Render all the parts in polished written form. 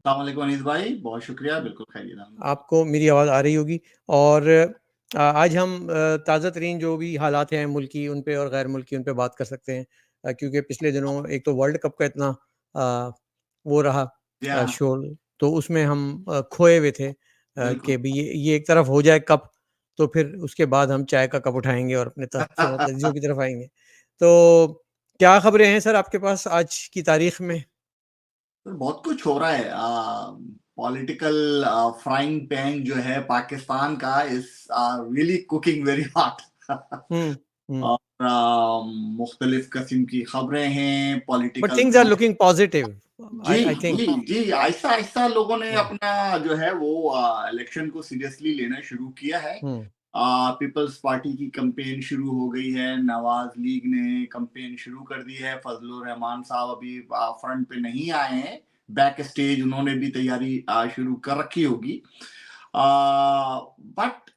अस्सलाम वालेकुम अनीस भाई, बहुत शुक्रिया, बिल्कुल खैरियत हम। आपको मेरी आवाज़ आ रही होगी। और आज हम ताज़ा तरीन जो भी हालात हैं मुल्की, उन पे और गैर मुल्की, उन पे बात कर सकते हैं। क्योंकि पिछले दिनों एक तो वर्ल्ड कप का इतना अ, वो रहा जी हाँ, शोर, तो उसमें हम खोए हुए थे बिल्कुल। कि भी ये एक तरफ हो जाए कप, तो फिर उसके बाद हम चाय का कप उठाएँगे और अपने लज़ीज़ों की तरफ आएँगे। तो क्या ख़बरें हैं सर आपके पास आज की तारीख़ में? तो बहुत कुछ हो रहा है। पॉलिटिकल फ्राइंग पैन जो है पाकिस्तान का is really cooking very hot. हुँ, हुँ। और मुख्तलिफ किस्म की खबरें हैं, but political things are looking positive, जी, आई थिंक। जी, जी, आहिस्ता-आहिस्ता लोगों ने हुँ, अपना जो है वो इलेक्शन को सीरियसली लेना शुरू किया है। हुँ। पीपल्स पार्टी की कैंपेन शुरू हो गई है, नवाज़ लीग ने कैंपेन शुरू कर दी है, फजलुर रहमान साहब अभी फ्रंट पे नहीं आए हैं, बैक स्टेज उन्होंने भी तैयारी शुरू कर रखी होगी। बट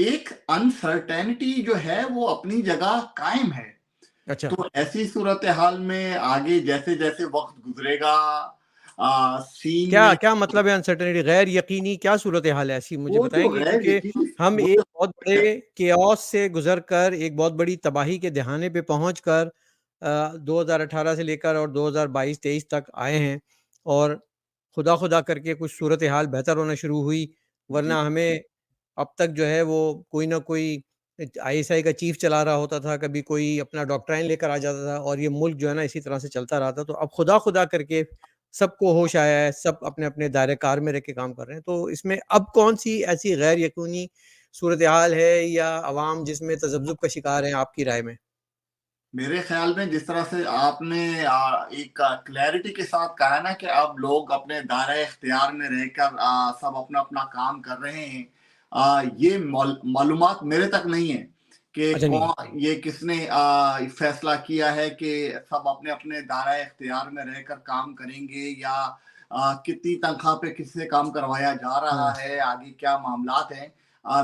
एक अनसर्टेनिटी जो है वो अपनी जगह कायम है। अच्छा। तो ऐसी सूरत-ए-हाल में आगे जैसे-जैसे वक़्त गुज़रेगा सीन क्या में क्या मतलब है अनसर्टेनिटी? गैर यकीनी क्या सूरत-ए-हाल है ऐसी, मुझे वो जो बताएँगे? गैर क्योंकि यकीनी हम वो एक जो बहुत बड़े केओस से गुज़र कर एक बहुत बड़ी तबाही के दहाने पे पहुँच कर 2018 से लेकर और 2022-23 तक आए हैं, और खुदा-खुदा करके कुछ सूरत-ए-हाल बेहतर होना शुरू हुई, जी, वरना हमें अब तक जो है वो कोई ना कोई आईएसआई का चीफ चला रहा होता था, कभी कोई अपना डॉक्ट्राइन लेकर आ जाता था, और ये मुल्क जो है ना इसी तरह से चलता रहा था। तो अब खुदा-खुदा करके सबको होश आया है, सब अपने-अपने दायरे-कार में रह के काम कर रहे हैं। तो इसमें अब कौन-सी ऐसी गैर यकीनी सूरत-ए-हाल है या अवाम जिसमें तज़ब्ज़ुब का शिकार हैं आपकी राय में? मेरे ख़्याल में जिस तरह से आपने एक क्लैरिटी के साथ कहा ना कि अब लोग अपने दायरा-ए-इख्तियार में रहकर सब अपना-अपना काम कर रहे हैं। ये मालूमात मेरे तक नहीं है कि अच्छा, नहीं है। ये किसने फैसला किया है कि सब अपने-अपने दायरा-ए-इख्तियार में रहकर काम करेंगे या कितनी तनख्वाह पे किससे काम करवाया जा रहा हुँ। है, आगे क्या मामलात हैं।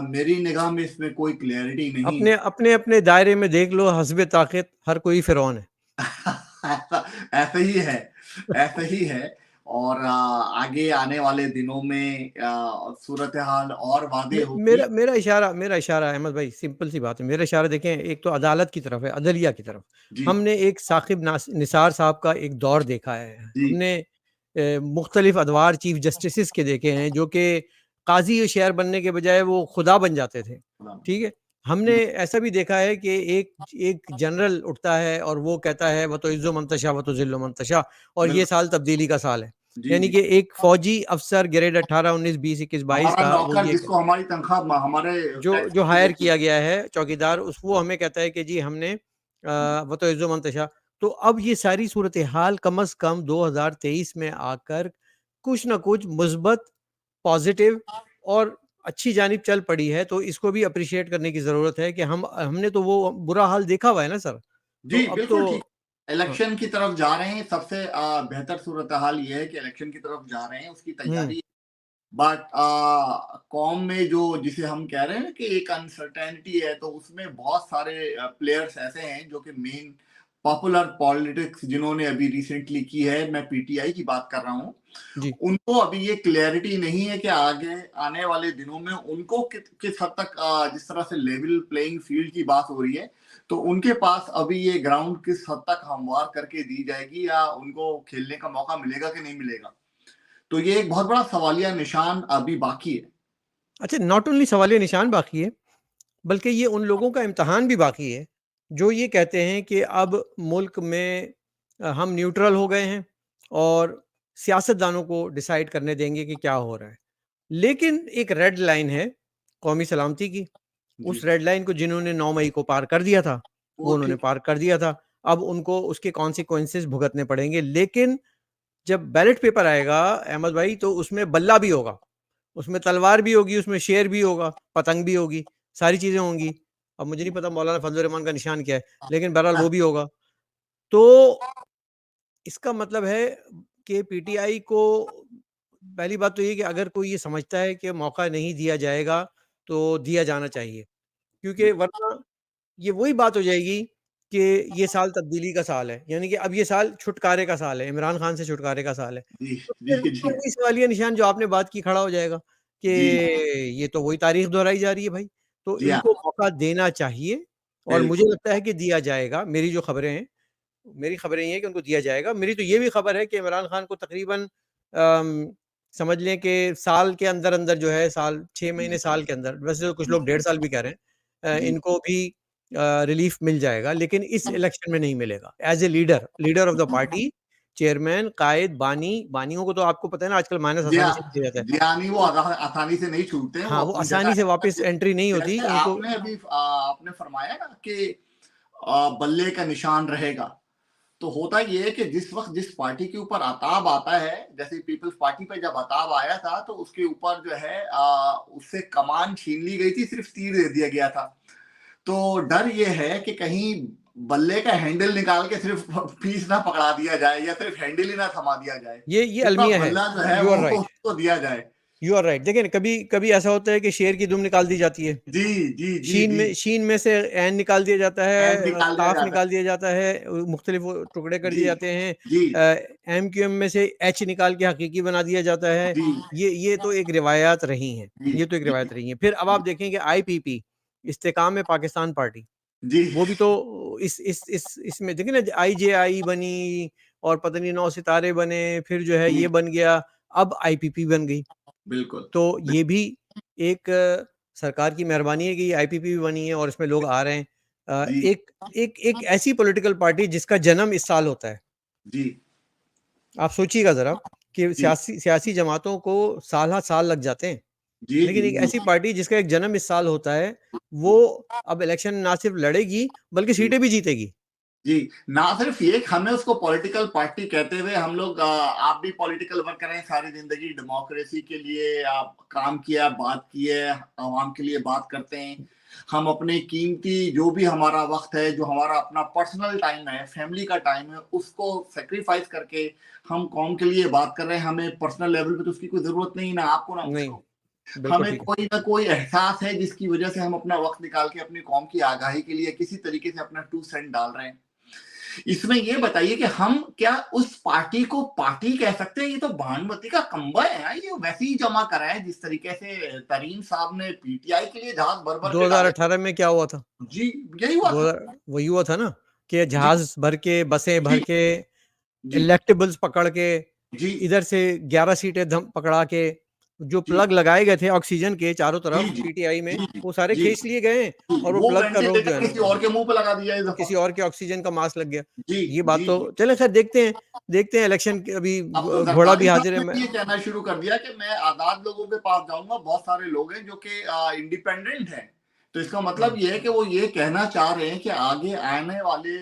मेरी निगाह में इसमें कोई क्लैरिटी नहीं है। अपने-अपने दायरे में देख लो, हस्बे ताक़त हर कोई फ़िरौन है। ऐसा ऐसा ही है, ऐसा ही है। और आगे आने वाले दिनों में सूरत-ए-हाल और वाज़ेह होगी। मेरा इशारा अहमद भाई, सिंपल सी बात है। मेरा इशारा देखें, एक तो अदालत की तरफ है, अदलिया की तरफ। जी, हमने एक साकिब निसार साहब का एक दौर देखा है। जी, हमने मुख्तलिफ अदवार चीफ जस्टिसेस के देखे हैं, जो कि काज़ी और शहर बनने के बजाय वो खुदा बन जाते थे। ठीक है? हमने ऐसा भी देखा है कि एक एक जनरल उठता है और वो कहता है व तो इज़्ज़ो मन तशा व तुज़िल्लु मन तशा, और ये बिल्कुल। साल तब्दीली का साल है। जी, यानी जी। कि एक फ़ौजी अफ़सर ग्रेड 18, 19, 20, 21, 22 हमारा का वो नौकर ये जिसको हमारी तनख्वाह हमारे जो टैक्स जो से हायर देते हैं। किया गया है चौकीदार, उस वो हमें कहता है कि जी हमने वो तो इज़्ज़ो मंतशा। तो अब ये सारी सूरत-ए-हाल कम से कम 2023 में आकर कुछ न कुछ मुस्बत, पॉज़िटिव और अच्छी जानिब चल पड़ी है, तो इसको भी एप्रिशिएट करने की ज़रूरत है कि हमने तो वो बुरा हाल देखा हुआ है ना सर। तो जी, अब तो बिल्कुल ठीक। हाँ, इलेक्शन की तरफ जा रहे हैं, सबसे बेहतर सूरत-ए-हाल ये है कि इलेक्शन की तरफ जा रहे हैं, उसकी हुँ, तैयारी। बट कौम में जो जिसे हम कह रहे हैं ना कि एक अनसर्टेनिटी है, तो उसमें बहुत सारे प्लेयर्स ऐसे हैं जो कि मेन पॉपुलर पॉलिटिक्स जिन्होंने अभी रिसेंटली की है, मैं पीटीआई की बात कर रहा हूँ। जी। उनको अभी ये क्लैरिटी नहीं है कि आगे आने वाले दिनों में उनको किस हद तक जिस तरह से लेवल प्लेइंग फील्ड की बात हो रही है, तो उनके पास अभी ये ग्राउंड किस हद तक हमवार करके दी जाएगी या उनको खेलने का मौका मिलेगा कि नहीं मिलेगा। तो ये एक बहुत बड़ा सवालिया निशान अभी बाकी है। अच्छा, नॉट ओनली सवालिया निशान बाकी है, बल्कि ये उन लोगों का इम्तिहान भी बाकी है, जो ये कहते हैं कि अब मुल्क में हम न्यूट्रल हो गए हैं और सियासतदानों को डिसाइड करने देंगे कि क्या हो रहा है। लेकिन एक रेड लाइन है कौमी सलामती की, जी, उस रेड लाइन को जिन्होंने 9 मई को पार कर दिया था, वो वो उन्होंने ठीक। पार कर दिया था। अब उनको उसके कॉन्सिक्वेंसेस भुगतने पड़ेंगे। लेकिन जब बैलेट पेपर आएगा अहमद भाई, तो उसमें बल्ला भी होगा। उसमें तलवार भी होगी, उसमें शेर भी होगा, पतंग भी होगी, सारी चीज़ें होंगी। अब मुझे नहीं पता मौलाना फजल रहमान का निशान क्या है, लेकिन बहरहाल वो भी होगा। तो इसका मतलब है कि पीटीआई को पहली बात तो ये कि अगर कोई ये समझता है कि मौका नहीं दिया जाएगा, तो दिया जाना चाहिए। क्योंकि वरना ये वही बात हो जाएगी कि ये साल तब्दीली का साल है, यानी कि अब ये साल छुटकारे का साल है, इमरान खान से छुटकारे का साल है। जी तो जी फिर जी वही सवालिया निशान जो आपने बात की खड़ा हो जाएगा कि जी ये तो वही तारीख दोहराई जा रही है भाई। तो जी हाँ, इनको मौका देना चाहिए और मुझे बिल्कुल। लगता है कि दिया जाएगा। मेरी खबरें ये हैं कि उनको दिया जाएगा। मेरी तो ये भी खबर है कि इमरान खान को तकरीबन समझ लें कि साल के अंदर-अंदर जो है, साल 6 महीने, साल के अंदर, वैसे तो कुछ लोग 1.5 साल भी कह रहे हैं, जी इनको भी रिलीफ मिल जाएगा, लेकिन इस इलेक्शन में नहीं मिलेगा। As a leader of the party, chairman, कायद, बानियों को तो आपको पता है ना, आजकल माइनस जी आसानी हाँ, से दिया जाता है। जी हाँ, नहीं वो तो आसानी से नहीं छूटते हैं, वो हाँ, वो अपनी आसानी से वापस जगह। एंट्री नहीं होती जैसे इनको। आपने अभी आपने फरमाया ना कि बल्ले का निशान रहेगा, तो होता ये है कि जिस वक्त जिस पार्टी के ऊपर अताब आता है, जैसे पीपल्स पार्टी पे जब अताब आया था, तो उसके ऊपर जो है उससे कमान छीन ली गई थी, सिर्फ तीर दे दिया गया था। तो डर ये है कि कहीं बल्ले का हैंडल निकाल के सिर्फ पीस ना पकड़ा दिया जाए, या सिर्फ हैंडल ही ना थमा दिया जाए, ये पूरा अलमिया है। बल्ला जो है यू वो आर राइट। उसको दिया जाए। You are right. देखिए, कभी कभी ऐसा होता है कि शेर की दुम निकाल दी जाती है। जी जी जी जी। शीन में से ऐन निकाल दिया जाता एंड है, निकाल दिया काफ जाता निकाल दिया जाता है, मुख्तलिफ वो टुकड़े कर जी दिए जाते हैं। जी एम क्यू एम में से एच निकाल के हकीकी बना दिया जाता है। जी ये तो एक रिवायात रही हैं। जी ये तो एक जी रिवायत रही है। फिर अब आप देखें कि आईपीपी, इस्तेकाम में पाकिस्तान पार्टी, जी वो भी तो इसमें देखिए ना, आईजेआई बनी और पता नहीं 9 सितारे बने, फिर जो है जी, ये बन गया, अब आईपीपी बन गई। बिल्कुल। तो ये भी एक सरकार की मेहरबानी है कि ये आईपीपी भी बनी है और इसमें लोग आ रहे हैं। जी एक एक एक ऐसी पॉलिटिकल पार्टी जिसका जन्म इस साल होता है। जी आप सोचिएगा ज़रा कि जी सियासी जमातों को साल लग जाते हैं, जी लेकिन जी एक जी ऐसी पार्टी जिसका एक जन्म इस साल होता है, वो अब इलेक्शन ना सिर्फ लड़ेगी बल्कि जी सीटें भी जीतेगी। जी, ना सिर्फ ये, हमें उसको पॉलिटिकल पार्टी कहते हुए हम लोग, आप भी पॉलिटिकल वर्क कर रहे हैं सारी जिंदगी, डेमोक्रेसी के लिए आप काम किया, बात की है, आवाम के लिए बात करते हैं। हम अपने कीमती जो भी हमारा वक्त है, जो हमारा अपना पर्सनल टाइम है, फैमिली का टाइम है, उसको सेक्रीफाइस करके हम कौम के लिए बात कर रहे हैं। हमें पर्सनल लेवल पे तो उसकी कोई जरूरत नहीं, ना आपको ना नहीं, मुझको। बिल्कुल हमें ठीक है। कोई ना कोई एहसास है जिसकी वजह से हम अपना वक्त निकाल के अपनी कौम की आगाही के लिए किसी तरीके से अपना 2 सेंट डाल रहे हैं। इसमें ये बताइए कि हम क्या उस पार्टी को पार्टी कह सकते हैं? ये तो भानुमति का कंबा है यार, ये वैसे ही जमा करा है जिस तरीके से तरीन साहब ने पीटीआई के लिए जहाज भर भर के डाले। 2018 में क्या हुआ था? जी, यही हुआ था। 2000 वही हुआ था ना कि जी जहाज़ भर के, बसें भर जी के, जी इलेक्टेबल्स पकड़ के, जी इधर से 11 सीटें धम पकड़ा के, जो जी प्लग लगाए गए थे ऑक्सीजन के चारों जी तरफ जी पीटीआई में, जी वो सारे जी खींच लिए गए हैं और वो वो प्लग का रोग जो वेंटिलेटर है ना, किसी और के मुंह पे लगा दिया इस दफा। किसी और के ऑक्सीजन का मास्क लग गया। जी ये बात जी तो जी। चलें, खैर देखते हैं इलेक्शन के, अभी अब तो घोड़ा भी जरदारी हाजिर है। साहब ने भी ये कहना शुरू कर दिया कि मैं आजाद लोगों के पास जाऊंगा। बहुत सारे लोग हैं जो कि इंडिपेंडेंट हैं, तो इसका मतलब ये है कि वो ये कहना चाह रहे हैं कि आगे आने वाले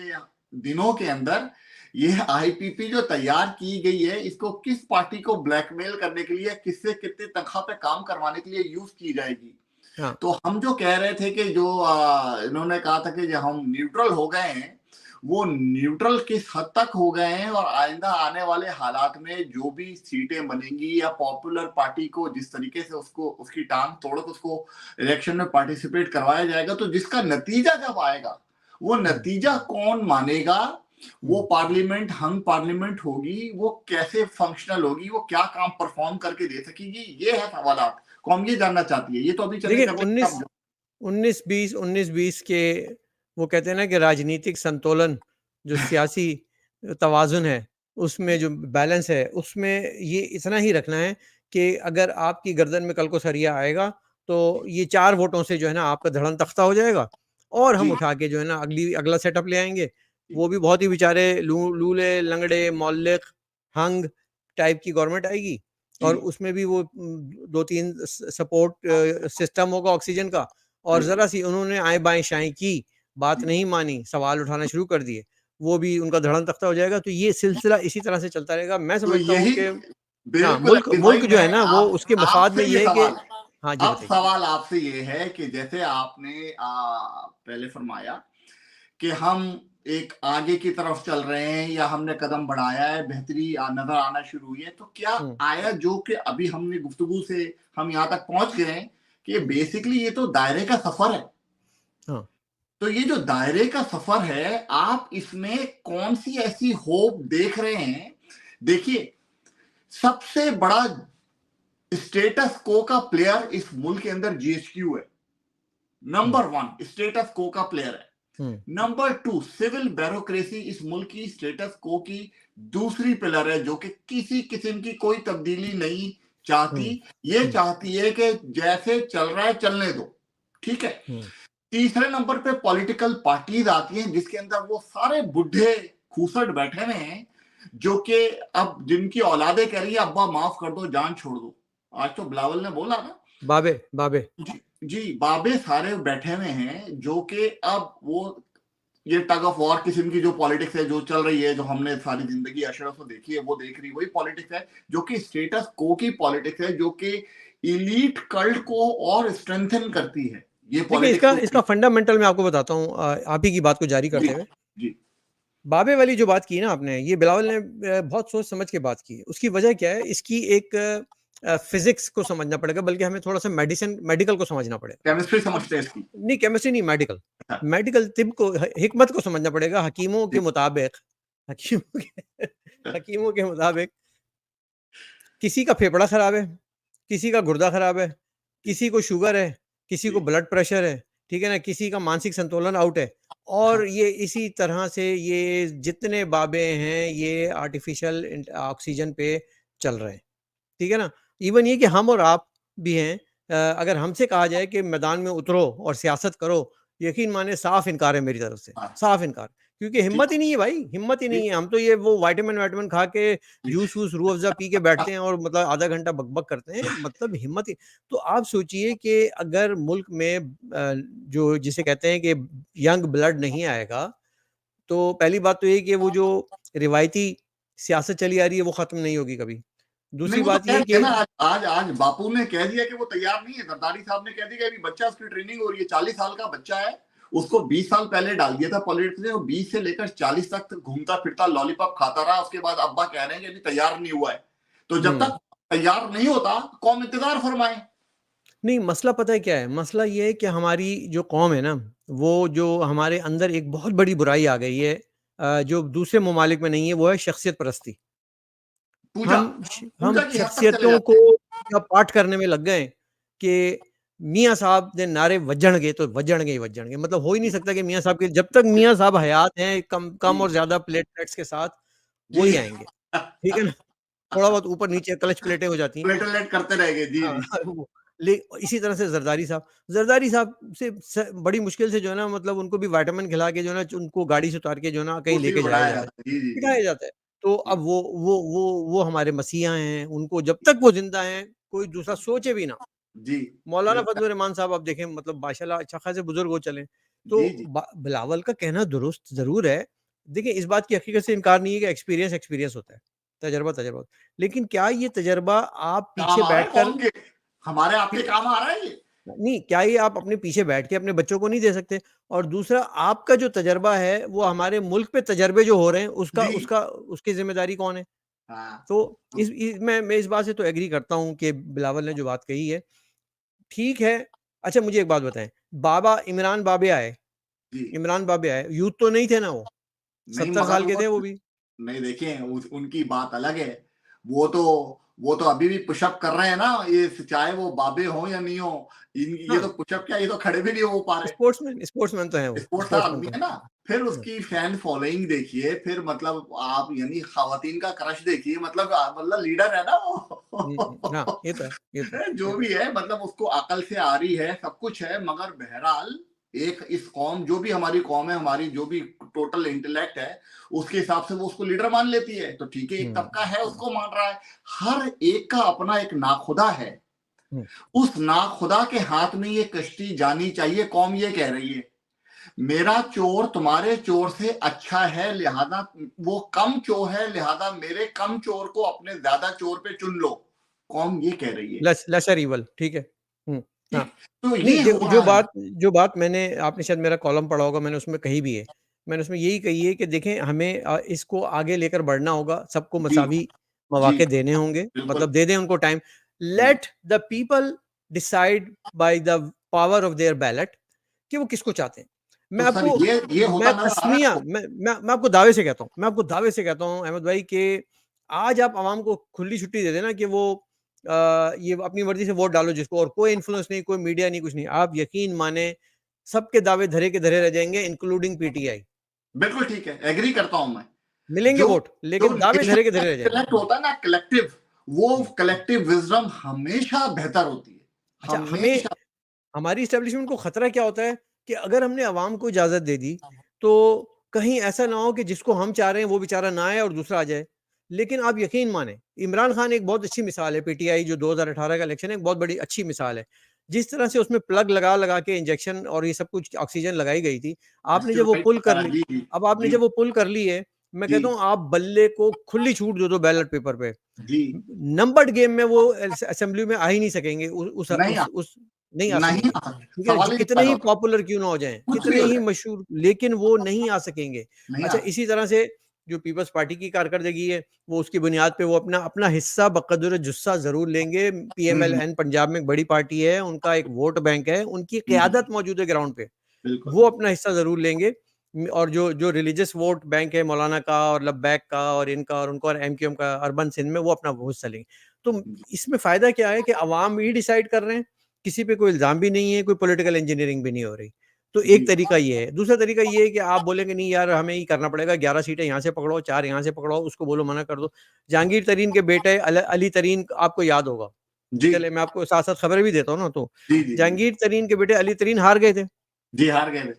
दिनों के अंदर ये आईपीपी जो तैयार की गई है, इसको किस पार्टी को ब्लैकमेल करने के लिए, किससे कितने तनख्वाह पे काम करवाने के लिए यूज की जाएगी। हाँ, तो हम जो कह रहे थे कि जो इन्होंने कहा था कि जो हम न्यूट्रल हो गए हैं, वो न्यूट्रल किस हद तक हो गए हैं, और आइंदा आने वाले हालात में जो भी सीटें बनेंगी या पॉपुलर पार्टी को जिस तरीके से उसको उसकी टांग तोड़ के उसको इलेक्शन में पार्टिसिपेट करवाया जाएगा, तो जिसका नतीजा जब आएगा, वो नतीजा कौन मानेगा, वो पार्लियामेंट हंग पार्लियामेंट होगी, वो कैसे फंक्शनल होगी, वो क्या काम परफॉर्म करके दे सकेगी, ये है सवालात। कौन ये जानना चाहती है, ये तो अभी चले देखिए, कर ले 19 19-20 के, वो कहते हैं ना कि राजनीतिक संतुलन, जो सियासी तवाज़ुन है, उसमें जो बैलेंस है, उसमें ये इतना ही रखना है कि अगर आपकी गर्दन में कल को सरिया आएगा, तो ये 4 वोटों से जो है ना आपका धड़न तख्ता हो जाएगा और हम जी उठा के जो है ना अगला सेटअप ले आएँगे। जी वो भी बहुत ही बेचारे लूले, लंगड़े, मौलिक, हंग टाइप की गवर्नमेंट आएगी जी और उसमें भी वो 2-3 सपोर्ट सिस्टम होगा ऑक्सीजन का, और बिल्कुल। ज़रा-सी उन्होंने आएँ-बाएँ-शाएँ की, बात नहीं मानी, सवाल उठाना शुरू कर दिए, वो भी उनका धड़न तख्ता हो जाएगा। तो ये सिलसिला इसी तरह से चलता रहेगा। मैं तो समझता हूँ यही, कि हाँ, बिल्कुल मुल्क अली भाई, मुल्क जो है मैं ना वो आप उसके मफाद में आपसे ये ये है कि सवाल, हाँ जी, अब बताइए। सवाल आपसे ये है कि जैसे आपने पहले फरमाया कि हम एक आगे की तरफ चल रहे हैं या हमने कदम बढ़ाया है, बेहतरी नजर आना शुरू हुई है, तो क्या हुँ, आया जो कि अभी हमने गुफ्तगू से हम यहाँ तक पहुंच गए हैं कि हुँ, बेसिकली ये तो दायरे का सफर है। हाँ। तो ये जो दायरे का सफर है, आप इसमें कौन सी ऐसी होप देख रहे हैं? देखिए, सबसे बड़ा स्टेटस को का प्लेयर इस मुल्क के अंदर जीएचक्यू है। नंबर 1 स्टेटस को का प्लेयर है। नंबर 2 सिविल ब्यूरोक्रेसी इस मुल्क की स्टेटस को की दूसरी पिलर है, जो कि किसी किस्म की कोई तब्दीली नहीं चाहती। ये चाहती है कि जैसे चल रहा है चलने दो, ठीक है। तीसरे नंबर पे पॉलिटिकल पार्टीज आती हैं, जिसके अंदर वो सारे बुढ़े खूसट बैठे हुए हैं, जो कि अब जिनकी औलादे कह रही है अब्बा माफ कर दो, जान छोड़ दो। आज तो बिलावल ने बोला ना, बाबे जी बाबे सारे बैठे हुए हैं, जो कि अब वो ये टग ऑफ वॉर किस्म की जो पॉलिटिक्स है जो चल रही है, जो हमने सारी जिंदगी अशरफ से देखी है, वो देख रही, वही पॉलिटिक्स है जो कि स्टेटस को की पॉलिटिक्स है, जो कि इलीट कल्ट को और स्ट्रेंथन करती है। ये देखिए, इसका फंडामेंटल मैं आपको बताता हूँ, आप ही की बात को जारी करते हुए। जी बाबे वाली जो बात की ना आपने, ये बिलावल ने बहुत सोच समझ के बात की है। उसकी वजह क्या है? इसकी एक फिजिक्स को समझना पड़ेगा, बल्कि हमें थोड़ा सा मेडिकल को समझना पड़ेगा। केमिस्ट्री समझते हैं इसकी? नहीं, केमिस्ट्री नहीं, मेडिकल तिब को, हिकमत को समझना पड़ेगा। हकीमों के मुताबिक हकीमों के मुताबिक किसी का फेफड़ा खराब है, किसी का गुर्दा खराब है, किसी को शुगर है, किसी को ब्लड प्रेशर है, ठीक है ना, किसी का मानसिक संतुलन आउट है। और ये इसी तरह से ये जितने बाबे हैं ये आर्टिफिशियल ऑक्सीजन पे चल रहे हैं, ठीक है ना। इवन ये कि हम और आप भी हैं, अगर हमसे कहा जाए कि मैदान में उतरो और सियासत करो, यकीन माने साफ इनकार है मेरी तरफ से, साफ इनकार। क्योंकि हिम्मत ही नहीं है भाई, हिम्मत ही नहीं है। हम तो ये वो वाइटामिन खा के जूस वूस रूह अफ़ज़ा पी के बैठते हैं और मतलब आधा घंटा बकबक करते हैं, मतलब हिम्मत ही। तो आप सोचिए कि अगर मुल्क में जो जिसे कहते हैं कि यंग ब्लड नहीं आएगा, तो पहली बात तो ये कि वो जो रिवायती सियासत चली आ रही है वो खत्म नहीं होगी कभी। दूसरी बात ये कि आज बापू ने कह दिया कि वो तैयार नहीं है। जरदारी साहब ने कह दिया कि अभी बच्चा, उसकी ट्रेनिंग हो रही है, 40 साल का बच्चा है, उसको 20 साल पहले डाल दिया था पॉलिटिक्स में, और 20 से लेकर 40 तक घूमता फिरता लॉलीपॉप खाता रहा। उसके बाद अब्बा कह रहे हैं कि अभी तैयार नहीं हुआ है। तो जब तक तैयार नहीं होता, कौम इंतजार फरमाए। नहीं, मसला पता है क्या है? मसला ये है कि हमारी जो कौम है ना, वो जो हमारे अंदर एक बहुत बड़ी बुराई आ गई है, जो दूसरे ममालिक में नहीं है, वो है शख्सियत परस्ती। हम शख्सियतों को पाठ करने में लग गए कि मियाँ साहब ने नारे वजणगे तो वजणगे ही वजणगे। मतलब हो ही नहीं सकता कि मियाँ साहब के, जब तक मियाँ साहब हयात हैं, कम और ज्यादा प्लेटलेट्स के साथ, वो ही आएंगे, ठीक है ना। थोड़ा बहुत ऊपर नीचे क्लच प्लेटें हो जाती हैं, प्लेटलेट करते रहेंगे। जी हाँ, जी। इसी तरह से जरदारी साहब से बड़ी मुश्किल से जो है ना, मतलब उनको भी विटामिन खिला के जो है ना, उनको गाड़ी से उतार के जो है ना कहीं लेके जाया जाता है, जी जी बिठाया जाता है। तो अब वो हमारे मसीहा हैं, उनको जब तक वो जिंदा हैं कोई दूसरा सोचे भी ना। जी मौलाना फजल रहमान साहब आप देखें, मतलब माशाल्लाह अच्छा खासे बुजुर्ग हो चले। तो जी बिलावल का कहना दुरुस्त जरूर है। देखिए, इस बात की हकीकत से इनकार नहीं है कि एक्सपीरियंस होता है, तजर्बा। लेकिन क्या ये तजर्बा आप पीछे काम आ रहा है बैठकर, कौन के, हमारे आपके काम आ रहा है ये? नहीं, क्या ये आप अपने पीछे बैठ के अपने बच्चों को नहीं दे सकते? और दूसरा, आपका जो तजर्बा है वो हमारे मुल्क पे तजर्बे जो हो रहे हैं उसका जी उसका उसकी जिम्मेदारी कौन है? हाँ तो मैं इस बात से तो एग्री करता हूँ कि बिलावल ने जो बात कही है ठीक है। अच्छा, मुझे एक बात बताएं, जी इमरान बाबे आए, यूथ तो नहीं थे ना वो, नहीं, 70 साल के थे वो भी। नहीं देखें, उनकी बात अलग है। वो तो वो तो अभी भी पुशअप कर रहे हैं ना, ये चाहे वो बाबे हो या नहीं हो। ये हाँ, तो पुशअप क्या, ये तो खड़े भी नहीं हो पा रहे। स्पोर्ट्समैन तो है वो, स्पोर्ट्स स्पोर्ट्समैन आदमी तो है ना। फिर है। उसकी फैन फॉलोइंग देखिए, फिर मतलब आप यानी खवातीन का क्रश देखिए, मतलब लीडर है ना हाँ, ये तो है, ये तो है, जो ये तो भी है। है, मतलब उसको अकल से आ रही है, सब कुछ है, मगर बहरहाल एक इस कौम, जो भी हमारी कौम है, हमारी जो भी टोटल इंटेलेक्ट है, उसके हिसाब से वो उसको लीडर मान लेती है। तो ठीक है, एक तबका है उसको मान रहा है। हर एक का अपना एक नाखुदा है। उस नाखुदा के हाथ में ये कश्ती जानी चाहिए। कौम ये कह रही है मेरा चोर तुम्हारे चोर से अच्छा है, लिहाजा वो कम चोर है, लिहाजा मेरे कम चोर को अपने ज्यादा चोर पे चुन लो। कौम ये कह रही है। लेसर इवल, ठीक है। हाँ। तो नहीं, ये हो जो रहा है। बात मैंने, आपने शायद मेरा कॉलम पढ़ा होगा, मैंने उसमें कही भी है। मैंने उसमें यही कही है कि देखें, हमें इसको आगे लेकर बढ़ना होगा, सबको जी मसावी जी मौके देने होंगे, बिल्कुल। मतलब दे दें उनको time. Let the people decide by the power of their ballot कि वो किसको चाहते हैं। मैं तो सर आपको ये होता मैं नजर आ रहा है तस्मिया आपको? मैं आपको दावे से कहता हूँ, मैं आपको दावे से कहता हूँ अहमद भाई कि आज आप आवाम को खुली छुट्टी दे देना कि वो ये अपनी मर्जी से वोट डालो जिसको, और कोई इन्फ्लुएंस नहीं, कोई मीडिया नहीं, कुछ नहीं। आप यकीन माने सबके दावे धरे के धरे रह जाएंगे, इंक्लूडिंग पीटीआई। बिल्कुल ठीक है, एग्री करता हूं मैं। मिलेंगे जो वोट, जो लेकिन दावे नेशन धरे के का धरे रह जाएंगे। इंटेलेक्ट होता है ना, कलेक्टिव, वो हम्म। कलेक्टिव विजडम हमेशा बेहतर होती है, अच्छा, हमें हमेशा। हमारी एस्टेब्लिशमेंट को खतरा क्या होता है कि अगर हमने अवाम को इजाजत दे दी तो कहीं ऐसा ना हो कि जिसको हम चाह रहे हैं वो बेचारा ना आए और दूसरा आ जाए। लेकिन आप यकीन माने, इमरान खान एक बहुत अच्छी मिसाल है, पीटीआई जो 2018 का इलेक्शन है, एक बहुत बड़ी अच्छी मिसाल है। जिस तरह से उसमें प्लग लगा लगा के इंजेक्शन और ये सब कुछ ऑक्सीजन लगाई गई थी, आपने जब वो स्टीरोइड पुल कर पता है, ली, जी जी अब आपने जी जब वो पुल कर ली है, मैं जी कहता हूँ आप बल्ले को खुली छूट दे दो बैलेट पेपर पे। जी। नंबर्ड गेम में वो असेंबली में आ ही नहीं सकेंगे, नहीं आ, उस नहीं आ नहीं सकेंगे, आ सकते, ठीक है ना? सवाल ही नहीं कितने पैदा ही होता, पॉपुलर क्यों ना हो जाएं, कुछ भी कितने हो ही जाए, मशहूर, लेकिन वो नहीं आ सकेंगे। नहीं आ अच्छा, सकते। इसी तरह से जो पीपल्स पार्टी की कारकर्दगी है, वो उसकी बुनियाद पे वो अपना अपना हिस्सा बकदर जुस्सा जरूर लेंगे। हम्म, पीएमएलएन पंजाब में एक बड़ी पार्टी है, उनका एक वोट बैंक है, उनकी हम्म, क्यादत मौजूद है ग्राउंड पे, बिल्कुल। वो अपना हिस्सा जरूर लेंगे। और जो जो रिलीजियस वोट बैंक है मौलाना का और लब्बैक का और इनका और उनका और एमक्यूएम का अर्बन सिंध में, वो अपना वो हिस्सा लेंगे। तो इसमें फायदा क्या है कि अवाम ही डिसाइड कर रहे हैं, किसी पे कोई इल्जाम भी नहीं है, कोई पॉलिटिकल इंजीनियरिंग भी नहीं हो रही। तो एक जी तरीका ये है। दूसरा तरीका ये है कि आप बोलेंगे नहीं यार हमें ही करना पड़ेगा, 11 सीटें यहाँ से पकड़ो, 4 यहाँ से पकड़ो, उसको बोलो मना कर दो। जहांगीर तरीन के बेटे अली तरीन, आपको याद होगा, जी चले मैं आपको साथ साथ खबर भी देता हूँ ना, तो जी जी जी जहांगीर तरीन के बेटे अली तरीन हार गए थे। जी, हार गए थे।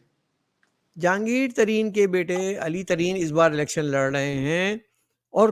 जहांगीर तरीन के बेटे अली तरीन इस बार इलेक्शन लड़ रहे हैं, और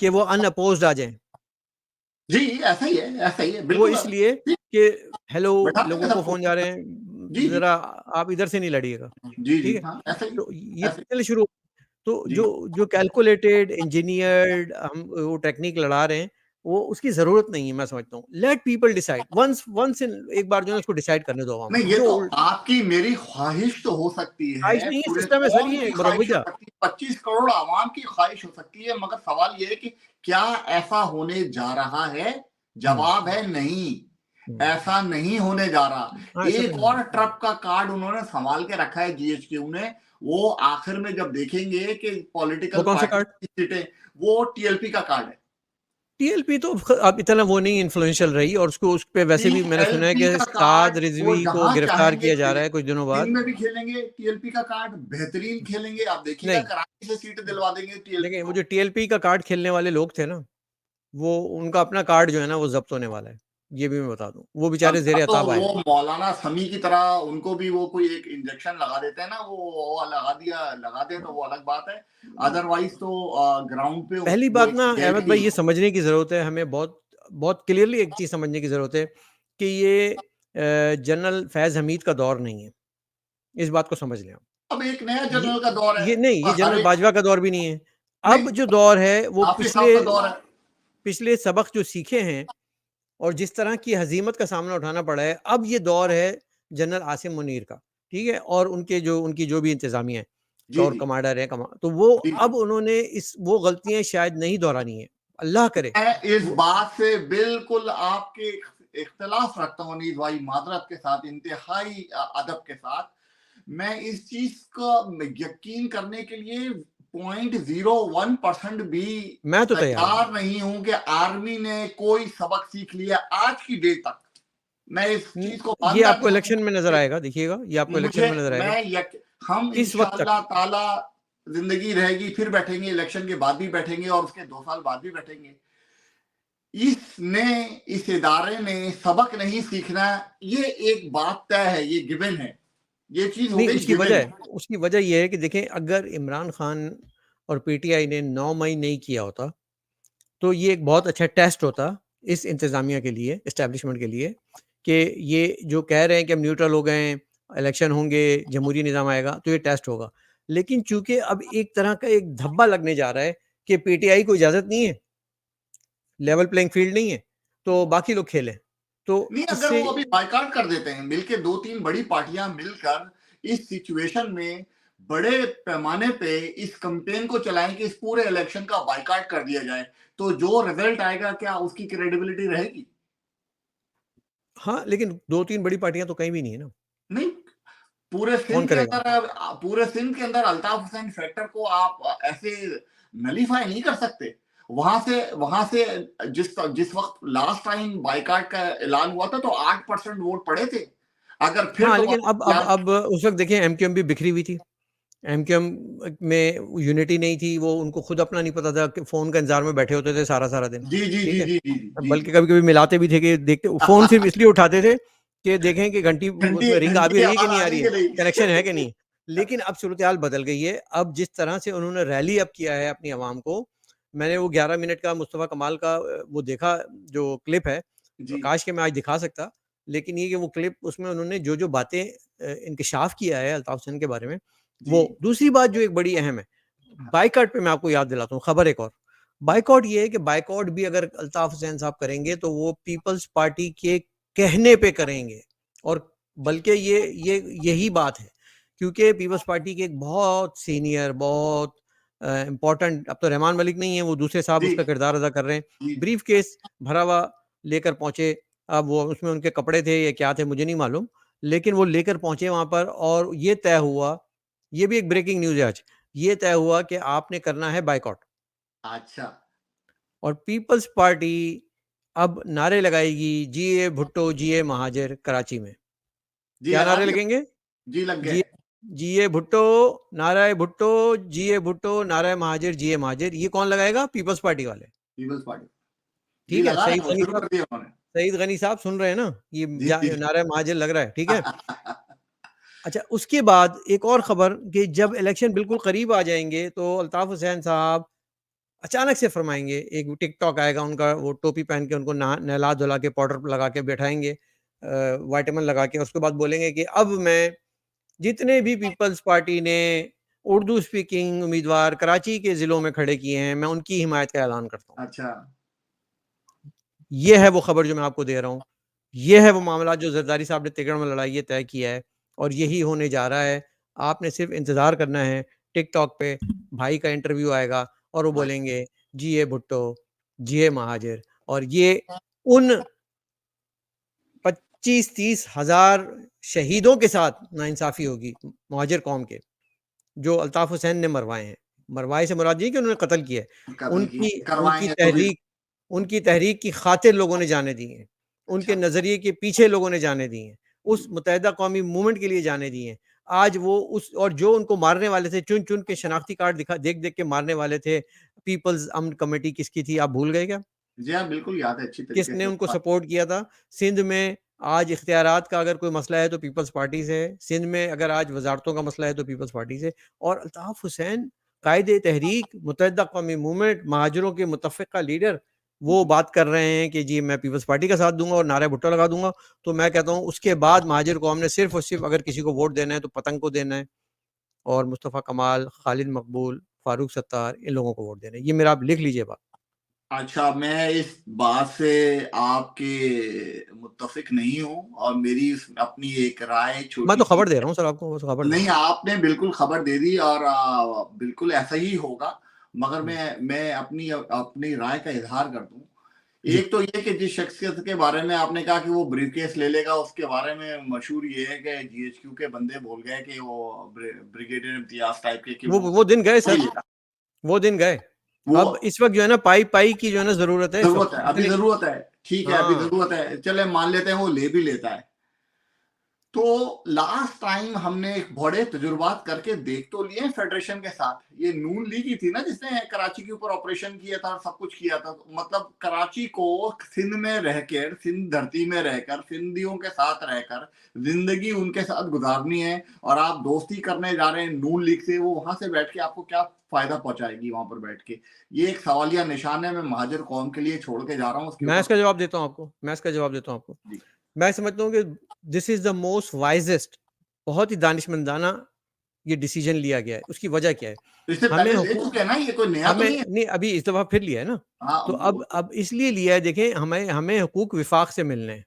कि वो अनअपोज्ड आ जाएं। जी ऐसा ही है, ऐसा ही है, वो बिल्कुल। इसलिए जी, कि हेलो, बैठा देंगे लोगों को सबको। फोन जा रहे जी हैं, जी जरा आप इधर से नहीं लड़िएगा, जी ठीक जी, है? हाँ ऐसा ही, तो ये ऐसा चलिए शुरू। तो ही। जो जी जो कैलकुलेटेड इंजीनियर्ड हम वो टेक्निक लड़ा रहे हैं, वो उसकी जरूरत नहीं है, मैं समझता हूँ। Let people decide once once in एक बार जो है उसको डिसाइड करने दो आवाम नहीं, को, ये जो तो आपकी मेरी ख्वाहिश तो हो सकती ख्वाहिश है, नहीं है, पूरे सिस्टम है सर, कौम ये की ख्वाहिश हो मुरवजा। सकती है, 25 करोड़ आवाम की ख्वाहिश हो सकती है, मगर सवाल ये है कि क्या ऐसा होने जा रहा है? हम्म जवाब है नहीं, हम्म। ऐसा नहीं होने जा रहा। हाँ, ऐसा तो एक नहीं और है। ट्रप का कार्ड उन्होंने संभाल के रखा है जीएचक्यू ने, वो आखिर में जब देखेंगे कि वो पॉलिटिकल कौन सा पार्टी कार्ड? की सीटें, वो टीएलपी का कार्ड है। टीएलपी तो अब इतना वो नहीं इन्फ्लुएंशियल रही, और उसको उस पे वैसे भी मैंने सुना है टीएलपी कि का साद कार्ड वो रिजवी को जहां गिरफ्तार चाहेंगे किया जा रहा खेलेंगे, है कुछ दिनों दिन बाद। में भी खेलेंगे टीएलपी का कार्ड, बेहतरीन खेलेंगे, आप देखिएगा नहीं, कराची से सीट दिलवा देंगे टीएलपी देखिए वो को। जो टीएलपी का कार्ड खेलने वाले लोग थे ना, वो उनका अपना कार्ड जो है ना वो जब्त होने वाला है, ये भी मैं बता दूं। वो बेचारे या जेर तो अताब आए वो हैं। मौलाना समी की तरह उनको भी वो कोई एक इंजेक्शन लगा देते हैं ना, वो लगा दिया, लगा दे तो वो अलग बात है। अदरवाइज तो ग्राउंड पे पहली वो बात एक ना अहमद भाई, रियलिटी ये समझने की जरूरत है हमें, बहुत बहुत क्लियरली एक चीज समझने की जरूरत है कि ये जनरल फैज हमीद का दौर नहीं है, इस बात को समझ लें आप। अब एक नया ये जनरल का दौर है, ये नहीं, ये और हर जनरल एक, बाजवा का दौर भी नहीं है। नहीं, अब जो दौर है वो हाफिज साहब पिछले का दौर है। पिछले सबक जो सीखे हैं और जिस तरह की हजीमत का सामना उठाना पड़ा है, अब ये दौर है जनरल आसिम मुनीर का, ठीक है? और उनकी जो भी इंतजामिया है, जी और जी कमांडर है, तो वो जी अब उन्होंने वो गलतियां शायद नहीं दोहरानी है, अल्लाह करे। मैं इस वो बात से बिल्कुल आपके इख्तलाफ रखता हूँ अनीस भाई, माजरत के साथ, इंतहाई अदब के साथ। मैं इस चीज का यकीन करने के लिए 0.01% भी मैं तो तैयार हूँ। तैयार नहीं हूं कि आर्मी ने कोई सबक सीख लिया आज की डेट तक। मैं इस चीज को ये मानता आपको भी हूं इलेक्शन में नजर कि आएगा, देखिएगा, ये आपको इलेक्शन मुझे में नजर आएगा। मैं हम इस वक्त तक इंशाअल्लाह ताला, जिंदगी रहेगी फिर बैठेंगे, इलेक्शन के बाद भी बैठेंगे और उसके 2 साल बाद भी बैठेंगे। इसने, इस इदारे ने सबक नहीं सीखना, ये एक बात तय है, ये गिवन है, ये चीज हो नहीं, गई उसकी वजह गिवन। है, उसकी वजह ये है कि देखें, अगर इमरान खान और पीटीआई ने 9 मई नहीं किया होता, तो ये एक बहुत अच्छा टेस्ट होता इस इंतज़ामिया के लिए, एस्टेब्लिशमेंट के लिए, कि ये जो कह रहे हैं कि हम न्यूट्रल हो गए हैं, इलेक्शन होंगे, जमहूरी निज़ाम आएगा, तो ये टेस्ट होगा। लेकिन चूंकि अब एक तरह का एक धब्बा लगने जा रहा है कि पीटीआई को इजाज़त नहीं है, लेवल प्लेइंग फील्ड नहीं है, तो बाकी लोग खेलें, तो नहीं, अगर इससे वो अभी बायकॉट कर देते हैं, मिलके 2-3 बड़ी पार्टियां मिलकर इस सिचुएशन में बड़े पैमाने पे इस कैंपेन को चलाएं कि इस पूरे इलेक्शन का बायकॉट कर दिया जाए, तो जो रिजल्ट आएगा क्या उसकी क्रेडिबिलिटी रहेगी? हाँ, लेकिन 2-3 बड़ी पार्टियां तो कहीं भी नहीं है ना। नहीं, पूरे कौन सिंध के करेगा? अंदर अल्ताफ हुसैन फैक्टर को आप ऐसे नलीफाई नहीं कर सकते। वहां से जिस वक्त लास्ट टाइम बाइकाट का ऐलान हुआ था तो 8% वोट पड़े थे। अगर फिर हाँ, लेकिन दोबारा अब उस वक्त देखिए एमक्यूएम भी बिखरी हुई थी। एमक्यूएम में यूनिटी नहीं थी, वो उनको खुद अपना नहीं पता था कि फोन का इंतजार में बैठे होते थे सारा दिन। जी जी ठीक जी है, जी जी जी बल्कि कभी कभी मिलाते भी थे कि देखते फोन सिर्फ इसलिए उठाते थे कि देखें कि घंटी घंटी उसमें रिंग आ घंटी भी की रही है कि आवाज नहीं आ आ रही रही है, कि कनेक्शन है कि नहीं। नहीं। लेकिन अब सूरत हाल बदल गई है। अब जिस तरह से उन्होंने रैली अब किया है अपनी आवाम को, मैंने वो 11 मिनट का मुस्तफ़ा कमाल का वो देखा जो क्लिप है, जी काश के मैं आज दिखा सकता। लेकिन ये कि वो क्लिप उसमें उन्होंने जो बातें इंकशाफ किया है अल्ताफ हुसैन के बारे में, जी वो दूसरी बात जो एक बड़ी अहम है, बाइकआउट पे मैं आपको याद दिलाता हूँ खबर एक और। बाइकआउट ये है कि बाइकआउट भी अगर अल्ताफ हुसैन साहब करेंगे तो वो पीपल्स पार्टी के कहने पे करेंगे, और बल्कि ये यही बात है, क्योंकि पीपल्स पार्टी के एक बहुत सीनियर, बहुत इम्पोर्टेंट, अब तो रहमान मलिक नहीं है, वो दूसरे साहब जी उसका किरदार अदा कर रहे हैं। जी ब्रीफ केस भरा हुआ लेकर पहुंचे। अब वो उसमें उनके कपड़े थे या क्या थे मुझे नहीं मालूम, लेकिन वो लेकर पहुंचे वहां पर, और ये तय हुआ, ये भी एक ब्रेकिंग न्यूज है आज, ये तय हुआ कि आपने करना है बाइकआउट। अच्छा और पीपल्स पार्टी अब नारे लगाएगी, जीए भुट्टो जीए महाजर, कराची में। जी क्या लगा नारे दिया। लगेंगे? जी लग गए। जी, जीए भुट्टो, नाराय भुट्टो, जीए भुट्टो, नाराय महाजर, जीए महाजर। ये कौन लगाएगा? पीपल्स पार्टी वाले। पीपल्स पार्टी जी ठीक है, लगा सईद रहे हैं, गनी शुरू साहब, कर दिया उन्होंने। सईद गनी साहब सुन रहे हैं ना? ये जी जी नाराय महाजर लग रहा है, ठीक है। अच्छा, उसके बाद एक और खबर कि जब इलेक्शन बिल्कुल करीब आ जाएंगे तो अल्ताफ हुसैन साहब अचानक से फरमाएंगे, एक टिकटॉक आएगा उनका, वो टोपी पहन के उनको नहला धुला के पाउडर लगा के बैठाएंगे, वाइटामिन लगा के, उसके बाद बोलेंगे कि अब मैं जितने भी पीपल्स पार्टी ने उर्दू स्पीकिंग उम्मीदवार कराची के ज़िलों में खड़े किए हैं, मैं उनकी हिमायत का ऐलान करता हूँ। अच्छा ये है वो खबर जो मैं आपको दे रहा हूँ। ये है वो मामला जो जरदारी साहब ने तिगड़ में लड़ाई ये तय किया है, और यही होने जा रहा है। आपने सिर्फ इंतज़ार करना है, टिकटॉक पे भाई का इंटरव्यू आएगा और वो बोलेंगे, जी ए भुट्टो, जी ए महाजिर, और ये उन 25-30 हज़ार शहीदों के साथ नाइंसाफ़ी होगी मुहाजिर कौम के, जो अल्ताफ हुसैन ने मरवाए हैं। मरवाए से मुराद ये कि उन्होंने कत्ल किया है। कत्ल की उनकी उनकी करवाएंगे तो भी। तहरीक उनकी तहरीक की खातिर लोगों ने जानें दी हैं। अच्छा उनके नज़रिए के पीछे लोगों ने जानें दी हैं। उस मुत्तहिदा कौमी मूवमेंट के लिए जानें दी हैं। आज वो उस, और जो उनको मारने वाले थे, चुन-चुन के शनाख्ती कार्ड देख-देख के मारने वाले थे, पीपल्स अमन कमेटी किसकी थी, आप भूल गए क्या? जी हाँ बिल्कुल याद है अच्छी तरीके किसने से। उनको सपोर्ट किया था? सिंध में आज इख्तियारात का अगर कोई मसला है तो पीपल्स पार्टी से है। सिंध में अगर आज वज़ारतों का मसला है तो पीपल्स पार्टी से। और अल्ताफ हुसैन कायदे तहरीक, मुत्तहिदा कौमी मूवमेंट, महाजिरों के मुतफ़िक़ा लीडर, वो बात कर रहे हैं कि जी मैं पीपल्स पार्टी का साथ दूँगा और नारे भुट्टो लगा दूँगा। तो मैं कहता हूँ उसके बाद महाजिर कौम ने सिर्फ़ और सिर्फ़ अगर किसी को वोट देना है तो पतंग को देना है, और मुस्तफ़ा कमाल, खालिद मकबूल, फ़ारूक सत्तार, इन लोगों को वोट देना है। ये मेरा आप लिख लीजिए बात। अच्छा, मैं इस बात से आपके मुत्तफ़िक नहीं हूँ और मेरी अपनी एक राय मैं तो छोटी-सी खबर दे रहा हूँ सर आपको, बस खबर दे रहा नहीं, हूँ। आपने बिल्कुल खबर दे दी और बिल्कुल ऐसा ही होगा। मगर हुँ, मैं अपनी अपनी राय का इज़हार कर दूँ। जी। एक तो ये कि जिस शख्सियत के बारे में आपने कहा कि वो ब्रीफ़केस ले लेगा, उसके बारे में मशहूर ये है कि जीएचक्यू के बंदे बोल गए कि वो ब्रिगेडियर इम्तियाज़ टाइप के कि वो दिन गए वही सर, लेगा। वो दिन गए। वो अब इस वक़्त जो है ना पाई-पाई की जो है ना ज़रूरत है इस वक़्त। ज़रूरत है, अभी इतने ज़रूरत है। ठीक है, अभी हाँ, ज़रूरत है। चलें मान लेते हैं वो ले भी लेता है। तो लास्ट टाइम हमने एक बड़े तजुर्बात करके देख तो लिए फेडरेशन के साथ। ये नून लीग ही थी ना जिसने कराची के ऊपर ऑपरेशन किया था और सब कुछ किया था। मतलब कराची को सिंध में रहकर, सिंध धरती में रहकर, सिंधियों के साथ रहकर जिंदगी उनके साथ गुजारनी है, और आप दोस्ती करने जा रहे हैं नून लीग से। वो वहां से बैठ के आपको क्या फायदा पहुंचाएगी वहां पर बैठ के? ये एक सवालिया निशान है। मैं महाजर कौम के लिए छोड़ के जा रहा हूँ उसके मैं ऊपर। इसका जवाब देता हूँ आपको, मैं इसका जवाब देता हूँ आपको। जी मैं समझता हूँ कि दिस इज़ द मोस्ट वाइज़ेस्ट, बहुत ही दानिशमंदाना ये डिसीज़न लिया गया है। उसकी वजह क्या है? तो इससे हमें पहले ले हुकू चुके हैं ना, ये कोई नया तो हमें नहीं है। नहीं, अभी इस दफ़ा फिर लिया है ना। हाँ तो वो अब इसलिए लिया है, देखें हमें हमें हुकूक विफ़ाक से मिलने हैं।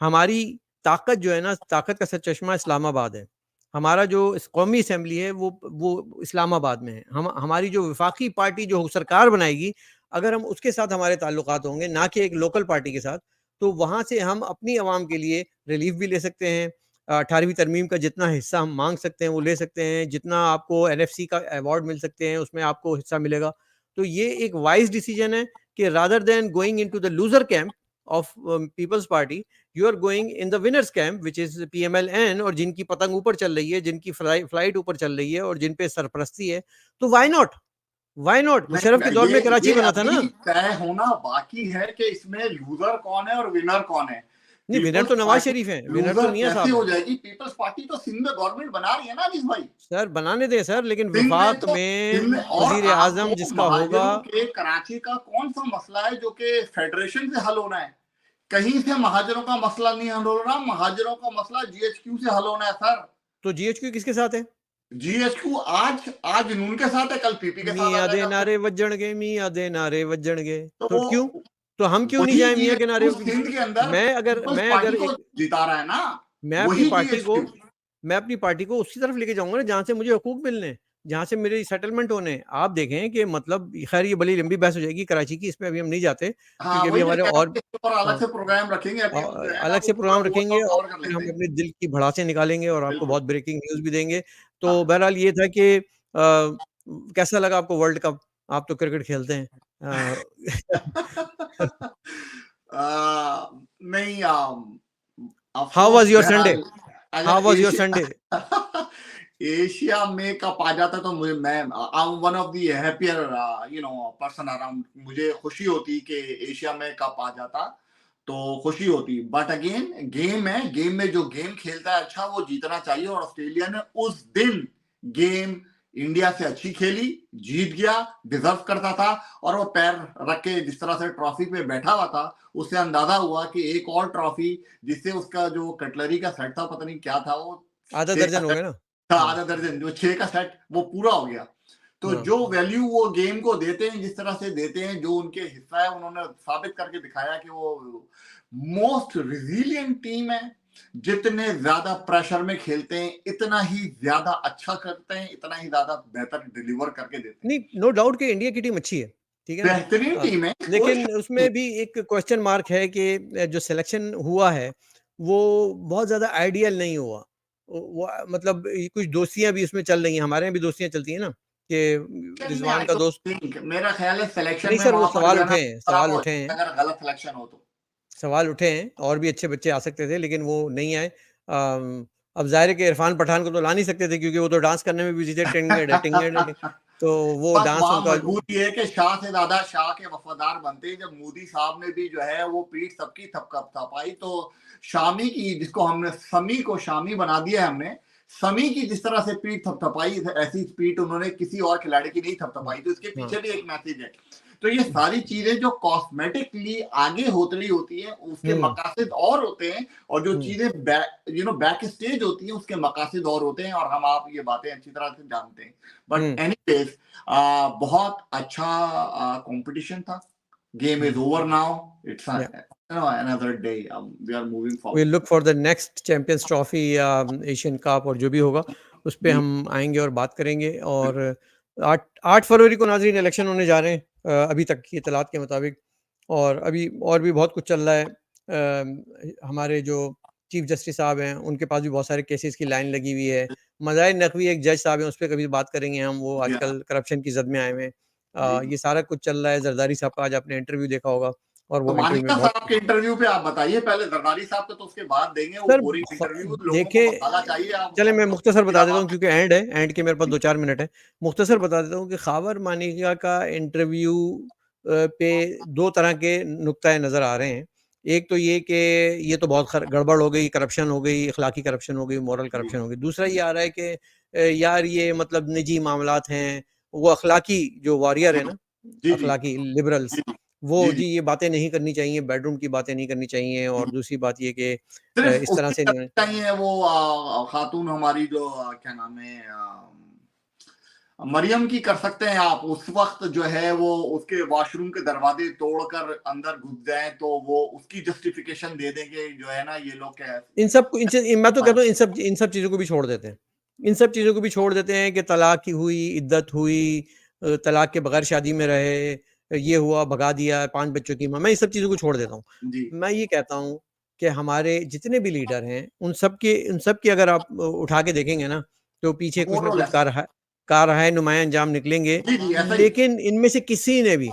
हमारी ताकत जो है ना, ताकत का सरचश्मा इस्लामाबाद है। हमारा जो कौमी असेंबली है वो इस्लामाबाद में है। हमारी जो वफाकी पार्टी जो सरकार बनाएगी, अगर हम उसके साथ हमारे ताल्लुकात होंगे, ना कि एक लोकल पार्टी के साथ, तो वहाँ से हम अपनी आवाम के लिए रिलीफ भी ले सकते हैं, 18वीं तरमीम का जितना हिस्सा हम मांग सकते हैं वो ले सकते हैं, जितना आपको एनएफसी का अवार्ड मिल सकते हैं उसमें आपको हिस्सा मिलेगा। तो ये एक वाइज डिसीजन है कि rather than going into the loser camp of Peoples Party, you are going in the winners camp which is PML-N, और जिनकी पतंग ऊपर चल रही है, जिनकी फ्लाइट ऊपर चल रही है और जिन पे सरपरस्ती है, तो why not, why not? Musharraf के दौर में कराची बना था ना। अभी तय होना बाकी है कि इसमें लूजर कौन है और विनर कौन है। नहीं, विनर तो नवाज शरीफ है, विनर तो मियां साहब हो है। जाएगी। पीपल्स पार्टी तो सिंध में गवर्नमेंट बना रही है ना अनीस भाई। सर बनाने दें सर, लेकिन सिंध में वफाक तो में सिंध में और वजीर आजम आपको जिसका होगा, महाजनों के कराची का कौन सा मसला है जो कि फेडरेशन से हल होना है? कहीं से महाजनों का मसला नहीं हल हो रहा, महाजनों का मसला जीएचक्यू से हल होना है सर। तो जीएचक्यू किसके साथ है? जीएचक्यू आज नून के साथ है, कल पीपी के साथ आ मियां दे जाएगा। नारे वज्जणगे, मियां दे नारे वज्जणगे। तो तो क्यों, तो हम क्यों नहीं वही जाए मियां के नारे? जीएचक्यू सिंध के अंदर मैं अगर पीपल्स मैं पार्टी अगर को एक जिता रहा है ना, मैं अपनी वही पार्टी को जीएचक्यू। मैं अपनी पार्टी को उसी तरफ लेके जाऊंगा ना जहां से मुझे हकूक मिलने हैं, जहां से मेरे सेटलमेंट होने हैं। आप देखें कि मतलब खैर ये बड़ी लंबी बहस हो जाएगी कराची की, इस पे अभी हम नहीं जाते हाँ क्योंकि अभी वही मैं हमारे कह रहा और हूँ कि इस पर अलग हाँ, से प्रोग्राम रखेंगे। अभी हम जो है ना अलग वो से पूरा प्रोग्राम ओवरऑल रखेंगे और कवर कर फिर हम लेते हैं। अपने दिल की भड़ासें निकालेंगे और आपको बिल्कुल। बहुत ब्रेकिंग न्यूज़ भी देंगे। तो हाँ। बहरहाल ये था कि कैसा लगा आपको वर्ल्ड कप? आप तो क्रिकेट खेलते हैं। नहीं, हाउ अफसोस वाज़ योर संडे? बहरहाल हाउ अगर was your Sunday? Asia Asia में कप आ जाता तो मुझे मैं I am one of the happier person around. मुझे खुशी होती कि एशिया में कप आ जाता तो खुशी होती। बट अगेन गेम है, गेम में जो गेम खेलता है अच्छा वो जीतना चाहिए। और ऑस्ट्रेलिया ने उस दिन गेम इंडिया से अच्छी खेली, जीत गया, डिजर्व करता था। और वो पैर रख के जिस तरह से ट्रॉफी पे बैठा हुआ था, उससे अंदाजा हुआ कि एक और ट्रॉफी जिससे उसका जो कटलरी का सेट था, पता नहीं क्या था वो, आधा 6 का दर्जन हो सेट गया ना? था, हाँ, आधा दर्जन, जो 6 का सेट वो पूरा हो गया। तो हाँ। जो वैल्यू वो गेम को देते हैं, जिस तरह से देते हैं, जो उनके हिस्सा है, उन्होंने साबित करके दिखाया कि वो मोस्ट रिजिलियंट टीम है। जितने ज्यादा प्रेशर में खेलते हैं इतना ही ज्यादा अच्छा करते हैं, इतना ही ज्यादा बेहतर डिलीवर करके देते हैं। नहीं, नो डाउट कि इंडिया की टीम अच्छी है, ठीक है ना? बेहतरीन टीम है, कोई लेकिन शक नहीं। उसमें भी एक क्वेश्चन मार्क है कि जो सिलेक्शन हुआ है, वो बहुत ज़्यादा आइडियल नहीं हुआ। वो मतलब कुछ दोस्तियाँ भी उसमें चल रही हैं, हमारे यहाँ भी दोस्तियाँ चलती हैं ना, कि सिलेक्शन में रिज़वान आई का डोंट दोस्त। थिंक, मेरा ख्याल है सिलेक्शन नहीं में सर, वो वहां पर जो है ना खराब सवाल हो उठे जाता हैं, है, अगर गलत सिलेक्शन हो तो। सवाल उठे हैं और भी अच्छे बच्चे आ सकते थे लेकिन वो नहीं आए। अब ज़ाहिर है कि इरफान पठान को तो ला नहीं सकते थे क्योंकि वो तो डांस करने में बिज़ी थे, टिंगड़ टिंगड़ टिंग, तो वो बस डांस वहां उनका। मजबूरी है कि शाह से ज्यादा शाह के वफादार बनते हैं। जब मोदी साहब ने भी जो है वो पीठ सबकी थपथपाई, तो शामी की, जिसको हमने समी को शामी बना दिया है हमने, समी की जिस तरह से पीठ थपथपाई, ऐसी पीठ उन्होंने किसी और खिलाड़ी की नहीं थपथपाई। तो इसके हाँ, पीछे भी एक मैसेज है। तो ये सारी चीजें जो कॉस्मेटिकली आगे होती होती है, उसके हुँ, मकासद और होते हैं। और जो हुँ। चीजें बैक स्टेज होती हैं, उसके मकासद और होते हैं। और हम आप ये बातें अच्छी तरह से जानते हैं। बट हुँ, एनीवेज बहुत अच्छा कंपटीशन था। Game is hmm, over now, it's या another day, we are moving we forward. Look for the next champions trophy या एशियन कप और जो भी होगा, उस पे जी हम आएँगे और बात करेंगे। और 8 फरवरी को नाज़रीन इलेक्शन होने जा रहे हैं, अभी तक की इत्तलात के मुताबिक। और अभी और भी बहुत कुछ चल रहा है। हमारे जो चीफ जस्टिस साहब हैं, उनके पास भी बहुत सारे केसेस की लाइन लगी हुई है। मज़ाहिर नकवी एक जज साहब हैं, उस पे कभी बात करेंगे हम, वो जी हाँ, आजकल करप्शन की ज़द में आए हुए हैं। जी। ये सारा कुछ चल रहा है। ज़रदारी साहब का आज आपने इंटरव्यू देखा होगा और तो वो इंटरव्यू में मानिका बहुत साहब के इंटरव्यू पे आप बताइए पहले, जरदारी साहब को तो उसके बाद देंगे वो सर बोरिंग इंटरव्यू। लोगों को देखें, मसाला चाहिए, आप चलें मैं मुख्तसर बता सीधा देता हूँ बात क्योंकि एंड है, एंड के मेरे पास है। 2-4 मिनट है। मुख्तसर बता देता हूँ कि ख़ावर मानिका का इंटरव्यू पे 2 तरह के नुक्ता नज़र आ रहे हैं। एक तो ये कि ये तो बहुत गड़बड़ हो गई, करप्शन हो गई, अखलाकी करप्शन हो गई, मॉरल जी करप्शन हो गई। दूसरा ये आ रहा है कि यार ये मतलब निजी मामलात हैं, वो अखलाकी जो वॉरियर है ना, जी जी अखलाकी लिबरल्स, जी वो जी जी। जी ये बातें नहीं करनी चाहिए, बेडरूम की बातें नहीं करनी चाहिए। और दूसरी बात ये कि सिर्फ इस तरह उसकी से नहीं। करनी चाहिए वो खातून हमारी जो क्या नाम है, मरियम की कर सकते हैं आप। उस वक्त जो है वो उसके वॉशरूम के दरवाजे तोड़कर अंदर घुस जाए तो वो उसकी जस्टिफिकेशन दे देंगे, जो है ना ये लोग क्या इन सब को इनसे मैं तो कहता हूँ इन सब चीज़ों को भी छोड़ देते हैं। इन सब चीज़ों को भी छोड़ देते हैं कि तलाक की हुई, इद्दत हुई, तलाक के बगैर शादी में रहे, ये हुआ, भगा दिया, 5 बच्चों की माँ, मैं ये सब चीज़ों को छोड़ देता हूँ। जी मैं ये कहता हूँ कि हमारे जितने भी लीडर हैं उन सब की अगर आप उठा के देखेंगे ना तो पीछे कुछ ना कुछ कारहाय नुमायां अंजाम निकलेंगे, जी जी ऐसा ही। लेकिन इनमें से किसी ने भी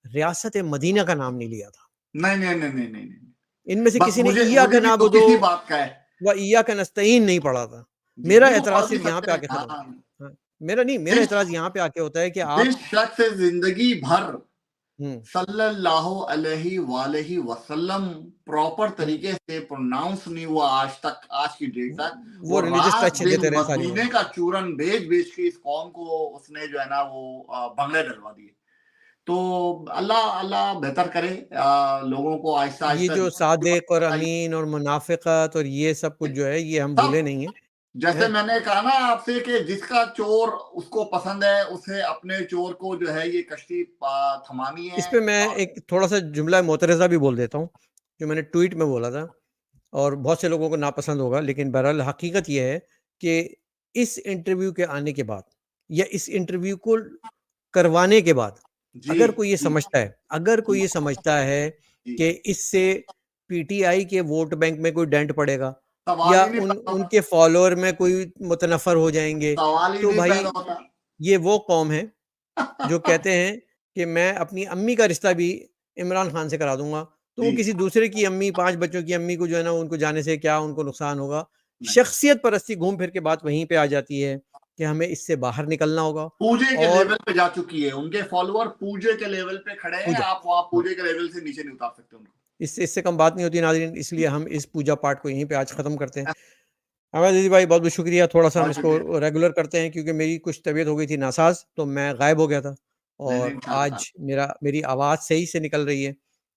रियासत मदीना का नाम नहीं लिया था। नहीं नहीं नहीं नहीं नहीं नहीं। इनमें से बस किसी ने मुझे इय्याका भी नअबुदु किसी बात का है व इय्याका नस्तईन नहीं पढ़ा था। जी, मेरा नहीं वो एतराज पढ़ भी सिर्फ यहाँ पे सकते हैं आके खत्म हाँ। हाँ, मेरा एतराज यहाँ पे आके होता है कि आप जिस शख्स से जिंदगी भर हम्म, सल्लल्लाहु अलैहि वसल्लम प्रॉपर तरीके से प्रोनाउंस नहीं हुआ आज तक, आज की डेट तक, वो रिलीजियस रात टच दिन देते रहे सारी मदीने का चूरन बेच बेच के इस कौम को उसने जो है ना वो बंगले डलवा दिए। तो अल्लाह अल्लाह बेहतर करे, लोगों को आहिस्ता ये आहिस्ता जो सादिक और अमीन और मुनाफिकत और ये सब कुछ जो है ये हम भूले सब, नहीं है, जैसे मैंने कहा ना आपसे कि जिसका चोर उसको पसंद है उसे अपने चोर को जो है ये कश्ती थमानी इस है। पे मैं एक थोड़ा सा जुमला मोतरज़ा भी बोल देता हूँ, जो मैंने ट्वीट में बोला था और बहुत से लोगों को नापसंद होगा, लेकिन बहरहाल हकीकत ये है कि इस इंटरव्यू के आने के बाद या इस इंटरव्यू को करवाने के बाद जी अगर कोई ये जी समझता है जी, कि इससे पीटीआई के वोट बैंक में कोई डेंट पड़ेगा सवाल या ही नहीं पैदा होता, उनके फॉलोअर में कोई मुतनफ़र हो जाएंगे, सवाल ही तो नहीं भाई पैदा होता। ये वो कौम है जो कहते हैं कि मैं अपनी अम्मी का रिश्ता भी इमरान खान से करा दूंगा, तो वो जी किसी दूसरे की अम्मी, 5 बच्चों की अम्मी को जो है ना उनको जाने से क्या उनको नुकसान होगा। नहीं, शख्सियत परस्ती घूम फिर के बात वहीं पे आ जाती है कि हमें इससे बाहर निकलना होगा पूजे के और लेवल पे जा चुकी है, उनके फॉलोअर पूजे के लेवल पे खड़े हैं, पूजा आप वहां हाँ, पूजे के लेवल से नीचे नहीं उतार सकते उनको। इससे कम बात नहीं होती नाज़रीन, इसलिए हम इस पूजा पाठ को यहीं पे आज ख़त्म करते हैं। अहमद अज़ीज़ भाई बहुत-बहुत शुक्रिया, थोड़ा-सा हम बहुत शुक्रिया। इसको रेगुलर करते हैं क्योंकि मेरी कुछ तबीयत हो गई थी नासाज़, तो मैं गायब हो गया था नहीं नहीं और इंशाल्लाह। आज मेरी आवाज़ सही से निकल रही है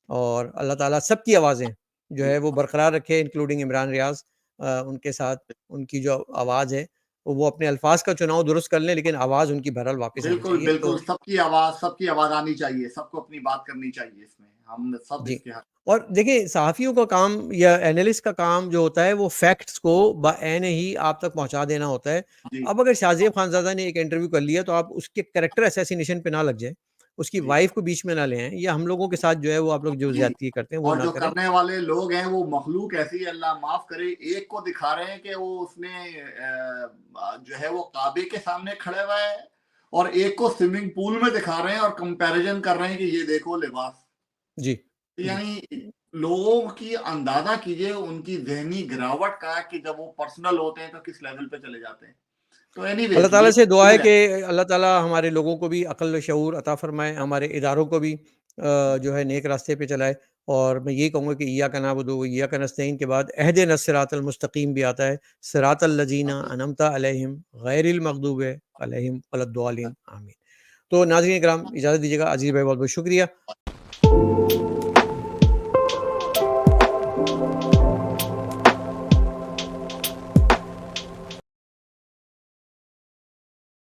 और अल्लाह ताला सबकी आवाज़ें जो है वो बरकरार रखे इंक्लूडिंग इमरान रियाज़, उनके साथ उनकी जो आवाज़ है, वो अपने अल्फ़ाज़ का चुनाव दुरुस्त कर लें, लेकिन आवाज़ उनकी बहरहाल वापस आनी बिल्कुल चाहिए। बिल्कुल, तो सबकी आवाज आनी चाहिए, सबको अपनी बात करनी चाहिए, इसमें हम सब जी। इसके हक। और देखिए सहाफ़ियों का काम या एनालिस्ट का काम जो होता है वो फैक्ट्स को बाएने ही आप तक पहुँचा देना होता है। जी अब अगर शाहज़ेब खानज़ादा ने एक इंटरव्यू कर लिया तो आप उसके कैरेक्टर असैसिनेशन पे ना लग जाएँ, उसकी जी वाइफ़ को बीच में ना ले आएँ या हम लोगों के साथ जो है वो आप लोग जो जी, ज़्यादती करते हैं वो और ना जो करें। करने वाले लोग हैं वो मखलूक ऐसी है, अल्लाह माफ करे, एक को दिखा रहे हैं कि वो उसने जो है वो काबे के सामने खड़े हुआ है, और एक को स्विमिंग पूल में दिखा रहे हैं और कंपैरिजन कर रहे हैं कि ये देखो लिबास। जी, जी। यानी लोगों की अंदाजा कीजिए उनकी ज़हनी गिरावट का, कि जब वो पर्सनल होते हैं तो किस लेवल पे चले जाते हैं। तो अल्लाह एनीवेज़ ताला ये से दुआ है शुक्र है। कि अल्लाह ताला हमारे लोगों को भी अक़ल शऊर अता फ़रमाए, हमारे इदारों को भी जो है नेक रास्ते पे चलाए। और मैं यही कहूँगा कि इय्याका नअबुदु व इय्याका नस्तईन के बाद अहदिनस सिरातल मुस्तक़ीम भी आता है। सिरातल लज़ीना अनअमता अलैहिम गैरिल मग़दूबि अलैहिम वलद्दालिन आमीन। तो नाज़रीन किराम इजाज़त दीजिएगा। अज़ीज़ भाई बहुत-बहुत शुक्रिया।